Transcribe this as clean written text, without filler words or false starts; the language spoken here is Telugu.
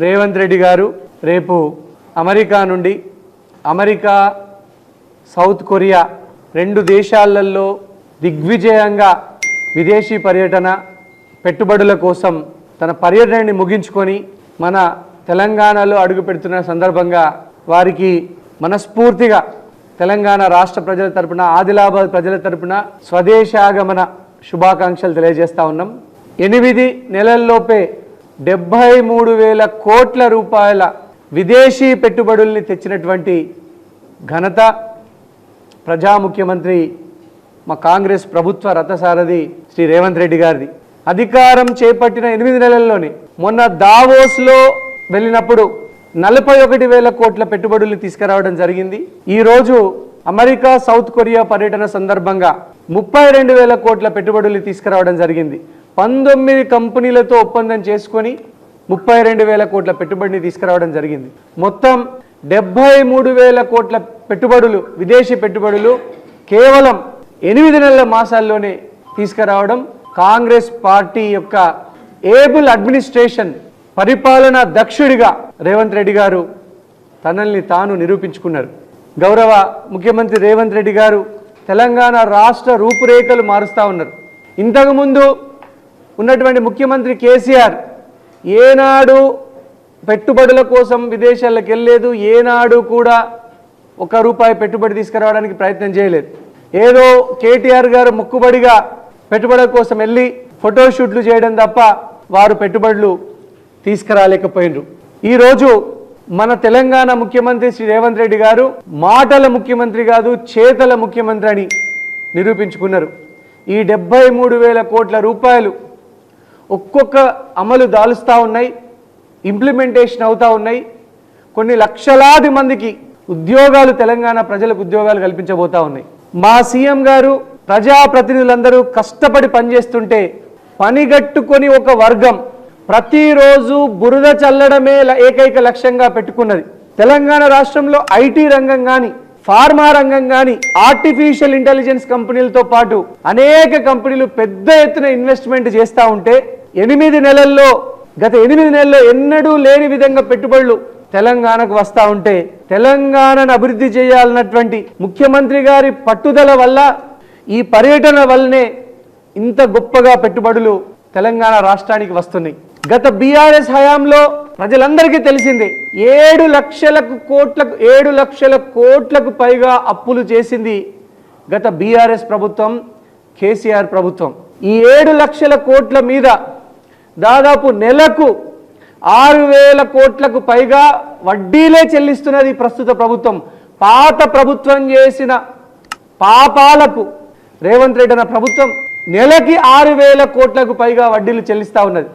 రేవంత్ రెడ్డి గారు రేపు అమెరికా నుండి అమెరికా సౌత్ కొరియా రెండు దేశాలలో దిగ్విజయంగా విదేశీ పర్యటన పెట్టుబడుల కోసం తన పర్యటనని ముగించుకొని మన తెలంగాణలో అడుగుపెడుతున్న సందర్భంగా వారికి మనస్ఫూర్తిగా తెలంగాణ రాష్ట్ర ప్రజల తరపున ఆదిలాబాద్ ప్రజల తరపున స్వదేశాగమన శుభాకాంక్షలు తెలియజేస్తా ఉన్నాం। 8 నెలల్లోపే 73,000 కోట్ల రూపాయల విదేశీ పెట్టుబడుల్ని తెచ్చినటువంటి ఘనత ప్రజా ముఖ్యమంత్రి మా కాంగ్రెస్ ప్రభుత్వ రథసారథి శ్రీ రేవంత్ రెడ్డి గారిది। అధికారం చేపట్టిన 8 నెలల్లోనే మొన్న దావోస్లో వెళ్ళినప్పుడు 41,000 కోట్ల పెట్టుబడులు తీసుకురావడం జరిగింది। ఈరోజు అమెరికా సౌత్ కొరియా పర్యటన సందర్భంగా 32,000 కోట్ల పెట్టుబడులు తీసుకురావడం జరిగింది। 19 కంపెనీలతో ఒప్పందం చేసుకొని 32,000 కోట్ల పెట్టుబడిని తీసుకురావడం జరిగింది। మొత్తం 73,000 కోట్ల పెట్టుబడులు విదేశీ పెట్టుబడులు కేవలం 8 నెలల మాసాల్లోనే తీసుకురావడం కాంగ్రెస్ పార్టీ యొక్క ఏబుల్ అడ్మినిస్ట్రేషన్ పరిపాలనా దక్షుడిగా రేవంత్ రెడ్డి గారు తనల్ని తాను నిరూపించుకున్నారు। గౌరవ ముఖ్యమంత్రి రేవంత్ రెడ్డి గారు తెలంగాణ రాష్ట్ర రూపురేఖలు మారుస్తూ ఉన్నారు। ఇంతకుముందు ఉన్నటువంటి ముఖ్యమంత్రి కేసీఆర్ ఏనాడు పెట్టుబడుల కోసం విదేశాలకు వెళ్ళలేదు, ఏనాడు కూడా ₹1 పెట్టుబడి తీసుకురావడానికి ప్రయత్నం చేయలేదు। ఏదో కేటీఆర్ గారు మొక్కుబడిగా పెట్టుబడుల కోసం వెళ్ళి ఫోటోషూట్లు చేయడం తప్ప వారు పెట్టుబడులు తీసుకురాలేకపోయినరు। ఈరోజు మన తెలంగాణ ముఖ్యమంత్రి శ్రీ రేవంత్ రెడ్డి గారు మాటల ముఖ్యమంత్రి కాదు చేతల ముఖ్యమంత్రి అని నిరూపించుకున్నారు। ఈ 73,000 కోట్ల రూపాయలు ఒక్కొక్క అమలు దాలుస్తూ ఉన్నాయి, ఇంప్లిమెంటేషన్ అవుతూ ఉన్నాయి। కొన్ని లక్షలాది మందికి ఉద్యోగాలు తెలంగాణ ప్రజలకు ఉద్యోగాలు కల్పించబోతూ ఉన్నాయి। మా సీఎం గారు ప్రజాప్రతినిధులందరూ కష్టపడి పనిచేస్తుంటే పనిగట్టుకొని ఒక వర్గం ప్రతిరోజు బురద చల్లడమే ఏకైక లక్ష్యంగా పెట్టుకున్నది। తెలంగాణ రాష్ట్రంలో ఐటీ రంగం కానీ ఫార్మా రంగం కానీ ఆర్టిఫిషియల్ ఇంటెలిజెన్స్ కంపెనీలతో పాటు అనేక కంపెనీలు పెద్ద ఎత్తున ఇన్వెస్ట్మెంట్ చేస్తూ ఉంటే 8 నెలల్లో గత 8 నెలల్లో ఎన్నడూ లేని విధంగా పెట్టుబడులు తెలంగాణకు వస్తూ ఉంటే తెలంగాణను అభివృద్ధి చేయాలన్నటువంటి ముఖ్యమంత్రి గారి పట్టుదల వల్ల ఈ పర్యటన వల్లనే ఇంత గొప్పగా పెట్టుబడులు తెలంగాణ రాష్ట్రానికి వస్తున్నాయి। గత బీఆర్ఎస్ హయాంలో ప్రజలందరికీ తెలిసిందే 7 లక్షల కోట్లకు పైగా అప్పులు చేసింది గత బీఆర్ఎస్ ప్రభుత్వం, కేసీఆర్ ప్రభుత్వం। ఈ 7 లక్షల కోట్ల మీద దాదాపు నెలకు 6,000 కోట్లకు పైగా వడ్డీలే చెల్లిస్తున్నది ప్రస్తుత ప్రభుత్వం। పాత ప్రభుత్వం చేసిన పాపాలకు రేవంత్ రెడ్డి అన్న ప్రభుత్వం నెలకి 6,000 కోట్లకు పైగా వడ్డీలు చెల్లిస్తూ ఉన్నది।